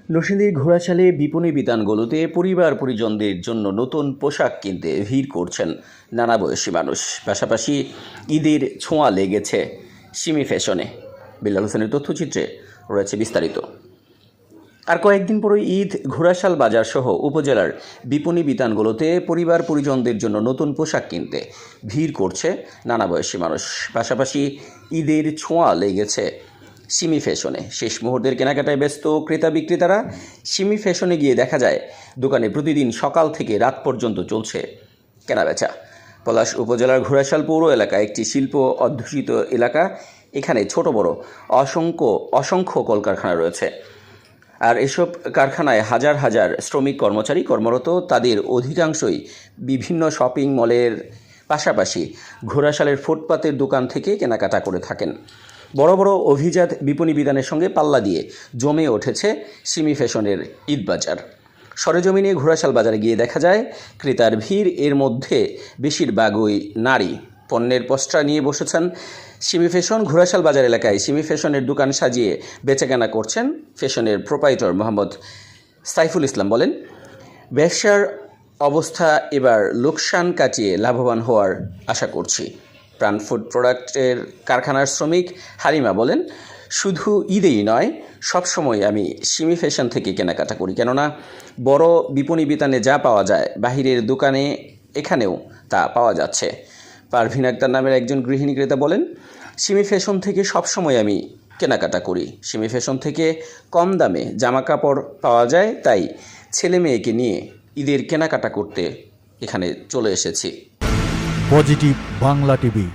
নরসিংদীর ঘোড়াশালে বিপণী বিতানগুলোতে পরিবার পরিজনদের জন্য নতুন পোশাক কিনতে ভিড় করছেন নানা বয়সী মানুষ। পাশাপাশি ঈদের ছোঁয়া লেগেছে সিমি ফ্যাশনে। বিল্লাল হোসেনের তথ্যচিত্রে রয়েছে বিস্তারিত। আর কয়েকদিন পরে ঈদ ঘোড়াশাল বাজার সহ উপজেলার বিপণী বিতানগুলোতে পরিবার পরিজনদের জন্য নতুন পোশাক কিনতে ভিড় করছে নানা বয়সী মানুষ। পাশাপাশি ঈদের ছোঁয়া লেগেছে সিমি ফ্যাশনে। শেষ মুহূর্তের কেনাকাটায় ব্যস্ত ক্রেতা বিক্রেতারা। সিমি ফ্যাশনে গিয়ে দেখা যায় দোকানে প্রতিদিন সকাল থেকে রাত পর্যন্ত চলছে কেনাবেচা। পলাশ উপজেলার ঘোড়াশাল পৌর এলাকা একটি শিল্প অধ্যুষিত এলাকা। এখানে ছোট বড় অসংখ্য কলকারখানা রয়েছে। আর এসব কারখানায় হাজার হাজার শ্রমিক কর্মচারী কর্মরত। তাদের অধিকাংশই বিভিন্ন শপিং মলের পাশাপাশি ঘোড়াশালের ফুটপাতের দোকান থেকে কেনাকাটা করে থাকেন। বড় বড় অভিজাত বিপণী বিতানের সঙ্গে পাল্লা দিয়ে জমে উঠেছে সিমি ফ্যাশনের ঈদ বাজার। সরেজমিনে ঘোড়াশাল বাজারে গিয়ে দেখা যায় ক্রেতার ভিড়। এর মধ্যে বেশিরভাগই নারী। পণ্যের পসরা নিয়ে বসেছেন সিমি ফ্যাশন। ঘোড়াশাল বাজার এলাকায় সিমি ফ্যাশনের দোকান সাজিয়ে বেচাকেনা করছেন ফ্যাশনের প্রোপাইটর মোহাম্মদ সাইফুল ইসলাম। বলেন, ব্যবসার অবস্থা এবার লোকসান কাটিয়ে লাভবান হওয়ার আশা করছি। প্রাণ ফুড প্রোডাক্টের কারখানার শ্রমিক হালিমা বলেন, শুধু ঈদেই নয়, সবসময় আমি সিমি ফ্যাশন থেকে কেনাকাটা করি, কেননা বড় বিপণী বিতানে যা পাওয়া যায় বাহিরের দোকানে এখানেও তা পাওয়া যাচ্ছে। পারভিন আক্তার নামের একজন গৃহিণী ক্রেতা বলেন, সিমি ফ্যাশন থেকে সবসময় আমি কেনাকাটা করি। সিমি ফ্যাশন থেকে কম দামে জামা কাপড় পাওয়া যায়, তাই ছেলে মেয়েকে নিয়ে ঈদের কেনাকাটা করতে এখানে চলে এসেছি। Positive Bangla TV.